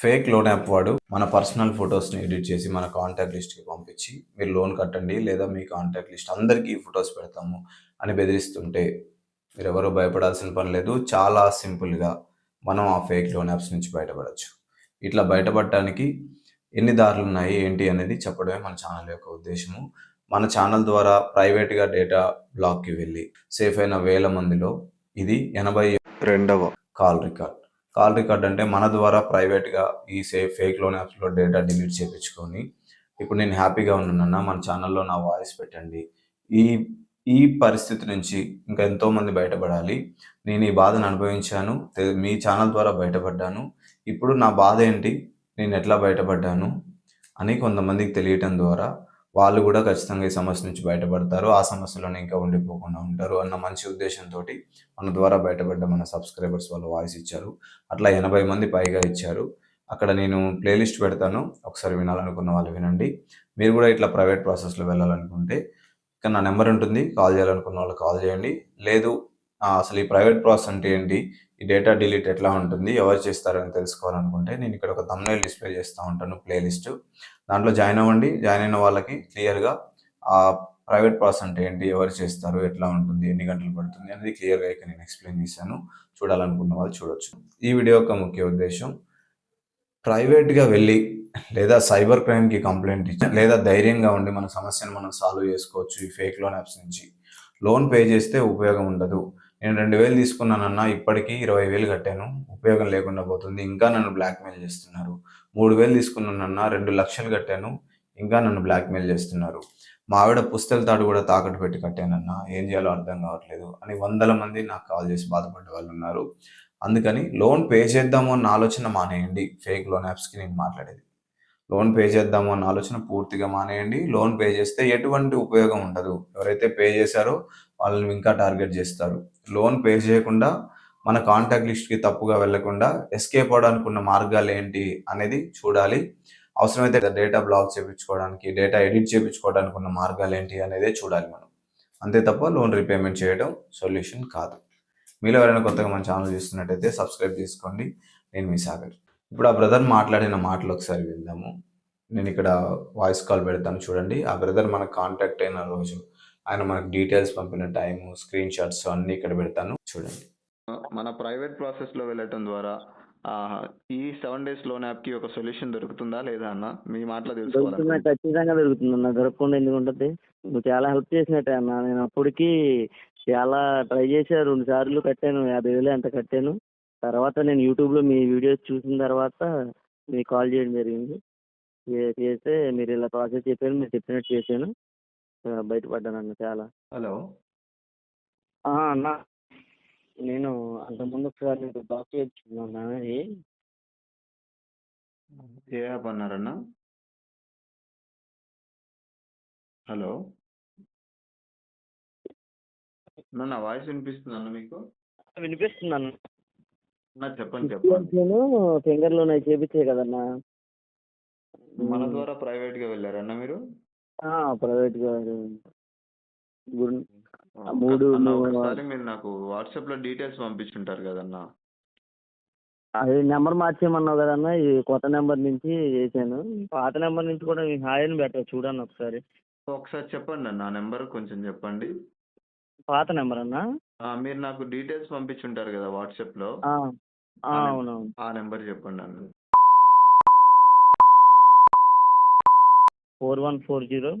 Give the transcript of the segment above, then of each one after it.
Fake loan app వాడు మన personal ఫొటోస్ని ఎడిట్ చేసి మన కాంటాక్ట్ లిస్ట్కి పంపించి మీరు లోన్ కట్టండి లేదా మీ కాంటాక్ట్ లిస్ట్ అందరికీ ఫొటోస్ పెడతాము అని బెదిరిస్తుంటే మీరు ఎవరో భయపడాల్సిన పని లేదు. చాలా సింపుల్గా మనం ఆ ఫేక్ లోన్ యాప్స్ నుంచి బయటపడవచ్చు. ఇట్లా బయటపడటానికి ఎన్ని దారులు ఉన్నాయి ఏంటి అనేది చెప్పడమే మన ఛానల్ యొక్క ఉద్దేశము. మన ఛానల్ ద్వారా ప్రైవేట్గా డేటా బ్లాక్కి వెళ్ళి సేఫ్ అయిన వేల మందిలో ఇది 82వ కాల్ రికార్డ్ అంటే మన ద్వారా ప్రైవేట్గా ఈ ఫేక్ లోన్ యాప్స్లో డేటా డిలీట్ చేయించుకొని ఇప్పుడు నేను హ్యాపీగా ఉన్నానన్న మన ఛానల్లో నా వాయిస్ పెట్టండి. ఈ ఈ పరిస్థితి నుంచి ఇంకా ఎంతోమంది బయటపడాలి. నేను ఈ బాధను అనుభవించాను, మీ ఛానల్ ద్వారా బయటపడ్డాను. ఇప్పుడు నా బాధ ఏంటి, నేను ఎట్లా బయటపడ్డాను అని కొంతమందికి తెలియటం ద్వారా వాళ్ళు కూడా ఖచ్చితంగా ఈ సమస్య నుంచి బయటపడతారు. ఆ సమస్యలోనే ఇంకా ఉండిపోకుండా ఉంటారు అన్న మంచి ఉద్దేశంతో మన ద్వారా బయటపడ్డ మన సబ్స్క్రైబర్స్ వాళ్ళు వాయిస్ ఇచ్చారు. అట్లా 80 మంది పైగా ఇచ్చారు. అక్కడ నేను ప్లేలిస్ట్ పెడతాను, ఒకసారి వినాలనుకున్న వాళ్ళు వినండి. మీరు కూడా ఇట్లా ప్రైవేట్ ప్రాసెస్లో వెళ్ళాలనుకుంటే ఇక్కడ నా నెంబర్ ఉంటుంది, కాల్ చేయాలనుకున్న వాళ్ళు కాల్ చేయండి. లేదు అసలు ఈ ప్రైవేట్ ప్రాసెస్ అంటే ఏంటి, ఈ డేటా డిలీట్ ఎట్లా ఉంటుంది, ఎవరు చేస్తారని తెలుసుకోవాలనుకుంటే నేను ఇక్కడ ఒక థంబ్నెయిల్ డిస్ప్లే చేస్తూ ఉంటాను, ప్లేలిస్ట్. దాంట్లో జాయిన్ అవ్వండి. జాయిన్ అయిన వాళ్ళకి క్లియర్గా ఆ ప్రైవేట్ ప్రాసెస్ అంటే ఏంటి, ఎవరు చేస్తారు, ఎట్లా ఉంటుంది, ఎన్ని గంటలు పడుతుంది అనేది క్లియర్గా ఇక్కడ నేను ఎక్స్ప్లెయిన్ చేశాను. చూడాలనుకున్న వాళ్ళు చూడొచ్చు. ఈ వీడియో యొక్క ముఖ్య ఉద్దేశం, ప్రైవేట్గా వెళ్ళి లేదా సైబర్ క్రైమ్కి కంప్లైంట్ ఇచ్చి లేదా ధైర్యంగా ఉండి మన సమస్యను మనం సాల్వ్ చేసుకోవచ్చు ఈ ఫేక్ లోన్ యాప్స్ నుంచి. లోన్ పే చేస్తే ఉపయోగం ఉండదు. నేను 2000 తీసుకున్నానన్నా ఇప్పటికీ 20,000 కట్టాను, ఉపయోగం లేకుండా పోతుంది, ఇంకా నన్ను బ్లాక్మెయిల్ చేస్తున్నారు. 3000 తీసుకున్నానన్నా 2 లక్షలు కట్టాను, ఇంకా నన్ను బ్లాక్మెయిల్ చేస్తున్నారు. మా ఆవిడ పుస్తల తాడు కూడా తాకట్టు పెట్టి కట్టానన్నా, ఏం చేయాలో అర్థం కావట్లేదు అని వందల మంది నాకు కాల్ చేసి బాధపడ్డ వాళ్ళు ఉన్నారు. అందుకని లోన్ పే చేద్దాము అన్న ఆలోచన మానేయండి. ఫేక్ లోన్ యాప్స్కి నేను మాట్లాడేది, లోన్ పే చేద్దాము అన్న ఆలోచన పూర్తిగా మానేయండి. లోన్ పే చేస్తే ఎటువంటి ఉపయోగం ఉండదు. ఎవరైతే పే చేశారో వాళ్ళని ఇంకా టార్గెట్ చేస్తారు. లోన్ పే చేయకుండా మన కాంటాక్ట్ లిస్ట్కి తప్పుగా వెళ్లకుండా ఎస్కేప్ అవడానికి ఉన్న మార్గాలు ఏంటి అనేది చూడాలి. అవసరమైతే డేటా బ్లాక్ చేయించుకోవడానికి, డేటా ఎడిట్ చేయించుకోవడానికి ఉన్న మార్గాలు ఏంటి అనేదే చూడాలి మనం. అంతే తప్ప లోన్ రీపేమెంట్ చేయడం సొల్యూషన్ కాదు. మీలో ఎవరైనా కొత్తగా మన ఛానల్ చూస్తున్నట్టయితే సబ్స్క్రైబ్ చేసుకోండి. నేను మీ సాగర్. ఇప్పుడు ఆ బ్రదర్ మాట్లాడిన మాటలు ఒకసారి విందాము. నేను ఇక్కడ వాయిస్ కాల్ పెడతాను చూడండి. ఆ బ్రదర్ మనకు కాంటాక్ట్ అయిన రోజు, ఆయన మనకు డీటెయిల్స్ పంపిన టైము, స్క్రీన్ షాట్స్ అన్నీ ఇక్కడ పెడతాను చూడండి. మన ప్రైవేట్ ప్రాసెస్లో వెళ్ళటం ద్వారా ఈ 7 days లోన్ యాప్కి ఒక సొల్యూషన్ దొరుకుతుందా లేదా అన్న, మీ మాటలో దొరుకుతుంది, ఖచ్చితంగా దొరుకుతుంది అన్న. దొరకకుండా ఎందుకు ఉంటుంది? నువ్వు చాలా హెల్ప్ చేసినట్టే అన్న. నేను అప్పటికి చాలా ట్రై చేశాను, 2 సార్లు కట్టాను, 50,000 ఎంత కట్టాను. తర్వాత నేను యూట్యూబ్లో మీ వీడియోస్ చూసిన తర్వాత మీకు కాల్ చేయడం జరిగింది. చేస్తే మీరు ఇలా ప్రాసెస్ చెప్పారు, మీరు చెప్పినట్టు చేశాను, బయటపడ్డాను అన్న చాలా. హలో అన్న, నేను అంతకుముందు ఒకసారి మీకు బ్లాక్ చేయించుకున్నాను. అది ఏ యాప్ అన్నారన్నా? హలో నా వాయిస్ వినిపిస్తుంది అన్న మీకు? వినిపిస్తుంది అన్న. చెప్పండి. నేను ఫింగర్ లోన్ అవి చేపించే కదన్నా. మన ద్వారా ప్రైవేట్ గా వెళ్ళారన్న మీరు? ప్రైవేట్ గా ఒకసారి మీరు నాకు వాట్సాప్ లో డీటెయిల్స్ పంపించుంటారు కదన్నా. అది నెంబర్ మార్చేయమన్నావు కదన్నా, ఈ కొత్త నెంబర్ నుంచి చేశాను. పాత నెంబర్ నుంచి కూడా హాయ్ అని పెట్ట చూడండి ఒకసారి. చెప్పండి అన్న, ఆ నెంబర్ కొంచెం చెప్పండి. పాత నెంబర్ అన్నా? మీరు నాకు డీటెయిల్స్ పంపించుంటారు కదా వాట్సాప్ లో. అవునవును. ఆ నెంబర్ చెప్పండి అన్న. 4140.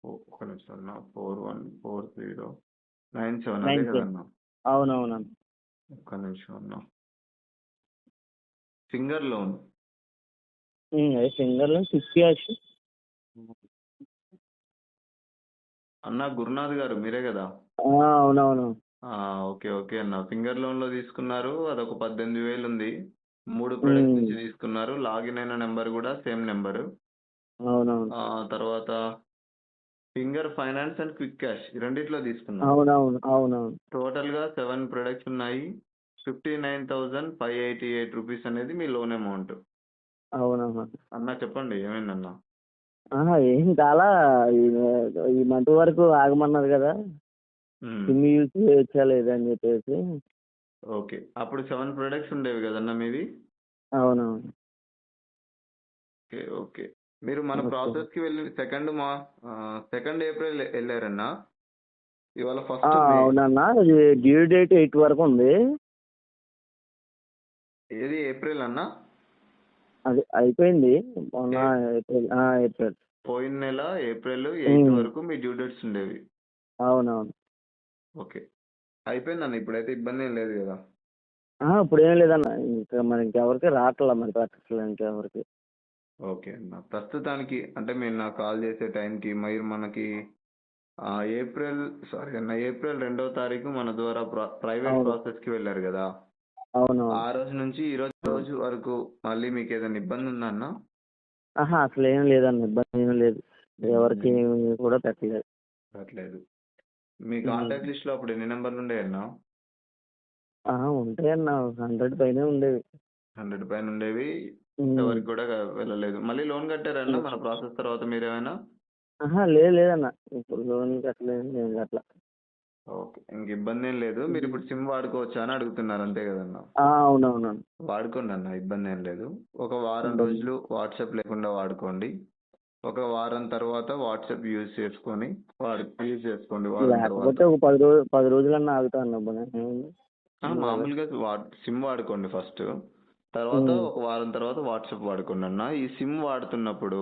ఒక నిమిషం అన్న. 414097 అదే కదన్నా? అవునవును. ఒక్క నిమిషం అన్న. Finger loan finger loan 6 cash అన్న. గురునాథ్ గారు మీరే కదా? అవునవును. ఓకే ఓకే అన్న. ఫింగర్ లోన్ లో తీసుకున్నారు, అదొక 18,000 ఉంది. 3 ప్రొడక్ట్స్ నుంచి తీసుకున్నారు. లాగిన్ అయిన నెంబర్ కూడా సేమ్ నెంబరు. అవునవును. తర్వాత finger finance and quick cash రెండిట్లో తీసుకున్నారు. అవునవును. టోటల్ గా 7 ప్రొడక్ట్స్ ఉన్నాయి. 59,588 రూపీస్ అనేది మీ లోన్ అమౌంట్. అవునమ్మా అన్న చెప్పండి, ఏమైందన్నా? ఏం చాలా ఈ మంత్ వరకు ఆగమన్నారు కదా, సిమ్ యూజ్ చేయొచ్చా లేదా అని చెప్పేసి. ఓకే. అప్పుడు 7 ప్రొడక్ట్స్ ఉండేవి కదన్నా మీవి? అవునవును. ఓకే. ఓకే. మీరు మన ఓకే. ప్రాసెస్‌కి వెళ్ళి సెకండ్ ఏప్రిల్ ఎళ్లారన్నా? ఇవాళ ఆ! ఫస్ట్ మే. అవునన్నా. ఇది డ్యూ డేట్ 8 వరకు ఉంది. ఏది ఏప్రిల్ అన్నా? అది అయిపోయింది. మొన్న ఏ ఏప్రిల్. ఏప్రిల్. పోయిన నెల ఏప్రిల్ 8 హ్మ్. వరకు మీ డ్యూ డేట్స్ ఉండేవి. అవునవును. ఓకే. అయిపోయిందన్న, ఇప్పుడైతే ఇబ్బంది ఏం లేదు కదా? ఇప్పుడేం లేదన్న. ఇంకా మరి ఇంకెవరికి రావట్లా మరి ప్రాక్టీస్‌లో ఇంకెవరికి. ఓకే అన్న. ప్రస్తుతానికి అంటే మీరు నాకు కాల్ చేసే టైంకి మీరు మనకి ఏప్రిల్ సారీ అన్న, ఏప్రిల్ 2వ తారీఖు మన ద్వారా ప్రైవేట్ అవును. ప్రాసెస్‌కి వెళ్లారు కదా! అవునవును. ఆ రోజు నుంచి ఈ రోజు వరకు మళ్ళీ మీకు ఏదైనా ఇబ్బంది ఉందా అన్న? అసలేం లేదన్న. ఇబ్బంది ఏం లేదు. ఎవరికి హ్మ్. ఏమి కూడా పెట్టలేదు. పర్లేదు. మీ హ్మ్. కాంటాక్ట్ లిస్ట్‌లో అప్పుడు ఎన్ని నంబర్లు ఉండేయన్నా? ఉంటాయన్న. 100 పైనే ఉండేవి. 100 పైన ఉండేవి. హ్మ్. ఎవరికి కూడా వెళ్ళలేదు. మళ్ళీ లోన్ కట్టారన్నా మన ఓకే. ప్రాసెస్ తర్వాత మీరేమైనా? లేదన్న. ఇప్పుడు లోన్ కట్టలేదు. ఏం కట్టలా. ఓకే. ఇంక ఇబ్బంది ఏం లేదు. మీరు ఇప్పుడు సిమ్ వాడుకోవచ్చా అని అడుగుతున్నారు అంతే కదన్నా? అవునవునవును. వాడుకోండి అన్న, ఇబ్బంది ఏం లేదు. ఒక వారం హ్మ్. రోజులు వాట్సాప్ లేకుండా వాడుకోండి. ఒక వారం తర్వాత వాట్సాప్ యూజ్ చేసుకోండి వారం తర్వాత. లేకపోతే ఒక 10 రోజులన్నా ఆగుతా అన్న. ఏముంది. ఇబ్బంది మామూలుగా సిమ్ వాడుకోండి ఫస్ట్. తర్వాత హ్మ్. ఒక వారం తర్వాత వాట్సాప్ వాడుకోండి అన్న. ఈ సిమ్ వాడుతున్నప్పుడు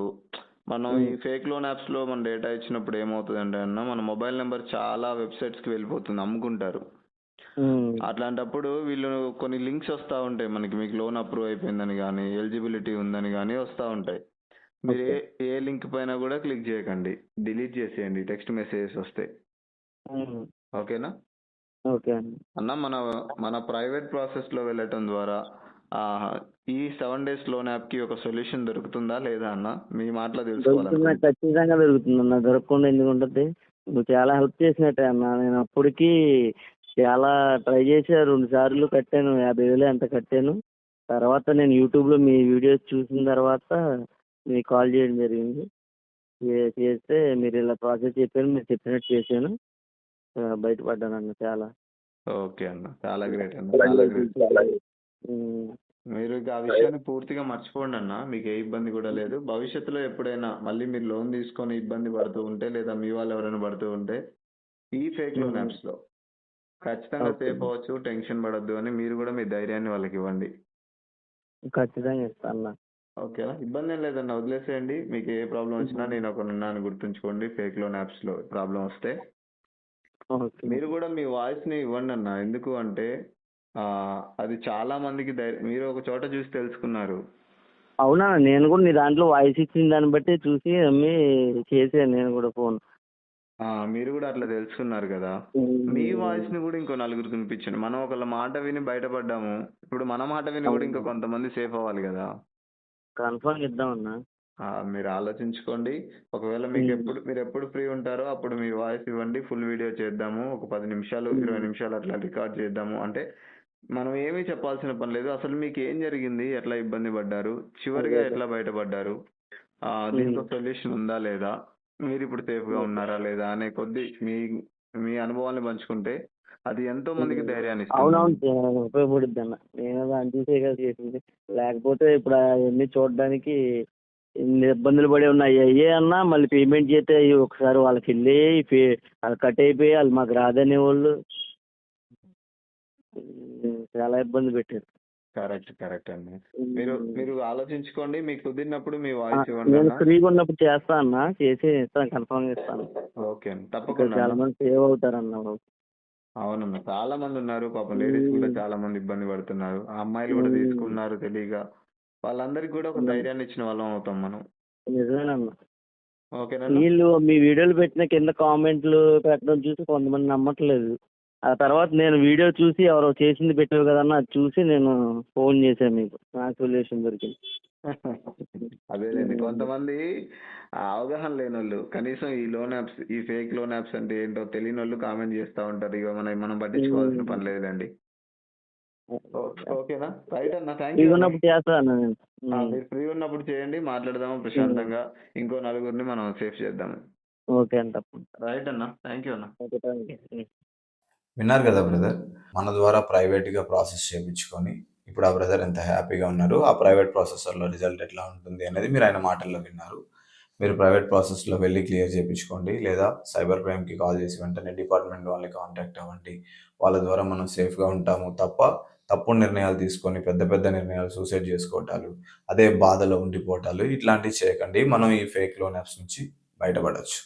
మనం ఈ హ్మ్. ఫేక్ లోన్ యాప్స్‌లో మన డేటా ఇచ్చినప్పుడు ఏమవుతదంటే అన్న, మన మొబైల్ నంబర్ చాలా వెబ్‌సైట్స్‌కి వెళ్ళిపోతుంది. అమ్ముకుంటారు. హ్మ్. అట్లాంటప్పుడు వీళ్ళు కొన్ని లింక్స్ వస్తా ఉంటాయి మనకి. మీకు లోన్ అప్రూవ్ అయిపోయిందని గానీ, ఎలిజిబిలిటీ ఉందని గానీ వస్తా ఉంటాయి. మీరు ఓకే. ఏ లింక్ పైన కూడా క్లిక్ చేయకండి. డిలీట్ చేసేయండి టెక్స్ట్ మెసేజెస్ వస్తే. హ్మ్. ఓకేనా? ఓకే అండి. అన్న, మన ప్రైవేట్ ప్రాసెస్‌లో వెళ్ళటం ద్వారా ఆహ్, ఈ 7 డేస్ లోన్ యాప్‌కి ఒక సొల్యూషన్ దొరుకుతుందా లేదా అన్న? మీ మాటలో దొరుకుతుంది. తెలుసుకోవాలనుకుంటున్నా. ఖచ్చితంగా దొరుకుతుందన్న. దొరకకుండా ఎందుకుంటది. నువ్వు చాలా హెల్ప్ చేసినట్టే అన్న. నేను అప్పటికి చాలా ట్రై చేశా. 2 సార్లు కట్టాను. 50,000 ఎంతో కట్టాను. తర్వాత నేను యూట్యూబ్‌లో మీ వీడియోస్ చూసిన తర్వాత మీకు కాల్ చేయడం జరిగింది. చేస్తే మీరు ఇలా ప్రాసెస్ చెప్పారు. మీరు చెప్పినట్టు చేశాను. బయటపడ్డానన్న చాలా. ఓకే అన్న. చాలా గ్రేట్ అన్న. చాలా గ్రేట్. హ్మ్. మీరు ఇక ఆ విషయాన్ని పూర్తిగా మర్చిపోండి అన్న. మీకు ఏ ఇబ్బంది కూడా లేదు. భవిష్యత్తులో ఎప్పుడైనా మళ్ళీ మీరు లోన్ తీసుకొని ఇబ్బంది పడుతూ ఉంటే, లేదా మీ వాళ్ళు ఎవరైనా పడుతూ ఉంటే, ఈ ఫేక్ లోన్ హ్మ్. యాప్స్‌లో ఖచ్చితంగా ఓకే. సేఫ్ అవ్వచ్చు. టెన్షన్ పడొద్దు అని మీరు కూడా మీ ధైర్యాన్ని వాళ్ళకి ఇవ్వండి. ఖచ్చితంగా ఇస్తా అన్న. ఓకేనా? ఇబ్బంది ఏం లేదన్న, వదిలేసేయండి. మీకు ఏ ప్రాబ్లమ్ వచ్చినా హ్మ్. నేను ఒకడున్నాను గుర్తుంచుకోండి. ఫేక్ లోన్ యాప్స్‌లో ప్రాబ్లమ్ వస్తే. ఓకే. మీరు కూడా మీ వాయిస్‌ని ఇవ్వండన్న. ఎందుకు అంటే అది చాలా మందికి మీరు ఒక చోట చూసి తెలుసుకున్నారు. అవునా! నేను కూడా నీ దాంట్లో వాయిస్ ఇచ్చిన దాన్ని బట్టి చూసి నమ్మి చేశాను నేను కూడా ఫోన్. మీరు కూడా అట్లా తెలుసుకున్నారు కదా! మీ హ్మ్. వాయిస్‌ని కూడా ఇంకో నలుగురికి వినిపించండి. మనం ఒకళ్ళ మాట విని బయటపడ్డాము. ఇప్పుడు మన మాట విని కూడా ఇంకా అవును. కొంతమంది సేఫ్ అవ్వాలి కదా! కన్ఫర్మ్ ఇద్దామన్నా. మీరు ఆలోచించుకోండి. ఒకవేళ హ్మ్. మీరెప్పుడు ఫ్రీ ఉంటారో అప్పుడు మీ వాయిస్ ఇవ్వండి. ఫుల్ వీడియో చేద్దాము. ఒక 10 నిమిషాలు, 20 హ్మ్. నిమిషాలు అట్లా రికార్డ్ చేద్దాము. అంటే మనం ఏమీ చెప్పాల్సిన పని లేదు. అసలు మీకేం జరిగింది? ఎట్లా ఇబ్బంది పడ్డారు? అదే చివరిగా అదే. ఎట్లా బయటపడ్డారు? హ్మ్. దీనికో సొల్యూషన్ ఉందా లేదా? మీరిప్పుడు సేఫ్‌గా ఓకే. ఉన్నారా లేదా? అనే కొద్దీ మీ మీ అనుభవాల్ని పంచుకుంటే అది ఎంతో మందికి హ్మ్. ధైర్యాన్ని ఇస్తుందన్న. అవునవును. ఉపయోగపడుద్దన్న. నేను దాన్ని చూసే కదా చేసింది. లేకపోతే ఇప్పుడు అయన్నీ చూడడానికి ఇన్ని ఇబ్బందులు పడి ఉన్నాయి. అయ్యే అన్నా మళ్ళీ పేమెంట్ చేస్తే అయ్యి ఒకసారి వాళ్ళకెళ్ళి అది కట్ అయిపోయి ఆళ్ళు మాకు రాదనేవోళ్ళు. చాలా ఇబ్బంది పెట్టారు. కరెక్ట్ అండి. మీరు హ్మ్. మీరు ఆలోచించుకోండి. మీకు కుదిరినప్పుడు మీ ఆ! వాయిస్ నేను ఇవ్వండన్న. ఫ్రీగా ఉన్నప్పుడు చేస్తా అన్న. చేసి ఇస్తాను. కన్ఫర్మ్‌గా ఇస్తాను. ఓకే అండి. ఇక్కడ తప్పకుండా అన్న. చాలా మంది సేవ్ అవుతారన్న. అవునన్న. చాలా మందున్నారు. పాపం లేడీస్ కూడా హ్మ్. చాలా మంది ఇబ్బంది పడుతున్నారు. ఆ అమ్మాయిలు కూడా హ్మ్. తీసుకున్నారు తెలియక. వాళ్ళందరికి కూడా ఒక ధైర్యాన్ని ఇచ్చిన వాళ్ళం అవుతాం మనం. నిజమేనన్న. ఓకేనన్నా? వీళ్ళు మీ వీడియోలు పెట్టిన కింద కామెంట్లు పెట్టడం చూసి కొంతమంది నమ్మట్లేదు. ఆ తర్వాత నేను వీడియో చూసి ఎవరో చేసింది పెట్టావు కదన్న, అది చూసి నేను ఫోన్ చేశాను మీకు. నాకు సొల్యూషన్ దొరికింది. అదేలెండి. హ్మ్. కొంతమంది అవగాహన లేనోళ్ళు. కనీసం ఈ ఫేక్ లోన్ యాప్స్ అంటే ఏంటో తెలియనోళ్ళు కామెంట్ చేస్తా ఉంటారు. ఇగ మనం పట్టించుకోవాల్సిన హ్మ్. పని లేదులెండి. ఓకేనా? రైట్ అన్న. థాంక్ యూ ఫ్రీగా అన్న. ఉన్నప్పుడు చేస్తా అన్న నేను. హ్మ్. మీరు ఫ్రీ ఉన్నప్పుడు చేయండి. మాట్లాడదాము హ్మ్. ప్రశాంతంగా. ఇంకో నలుగురిని మనం సేఫ్ చేద్దాము. ఓకే అన్న. తప్పకుండా. రైట్ అన్న. థాంక్ యూ అన్న. ఓకే. Thank you. హ్మ్. విన్నారు కదా బ్రదర్. మన ద్వారా ప్రైవేట్‌గా ప్రాసెస్ చేపించుకొని, ఇప్పుడు ఆ బ్రదర్ ఎంత హ్యాపీగా ఉన్నారు. ఆ ప్రైవేట్ ప్రాసెసర్‌లో రిజల్ట్ ఎట్లా ఉంటుంది అనేది మీరు ఆయన మాటల్లో విన్నారు. మీరు ప్రైవేట్ ప్రాసెస్‌లో వెళ్లి క్లియర్ చేపించుకోండి. లేదా సైబర్ క్రైమ్‌కి కాల్ చేసి వెంటనే డిపార్ట్‌మెంట్ వాళ్ళని కాంటాక్ట్ అవ్వండి. వాళ్ళ ద్వారా మనం సేఫ్‌గా ఉంటాము తప్ప, తప్పుడు నిర్ణయాలు తీసుకొని పెద్ద పెద్ద నిర్ణయాలు సూసైడ్ చేసుకోవటాలు, అదే బాధలో ఉండిపోవటాలు ఇట్లాంటివి చేయకండి. మనం ఈ ఫేక్ లోన్ యాప్స్ నుంచి బయటపడొచ్చు.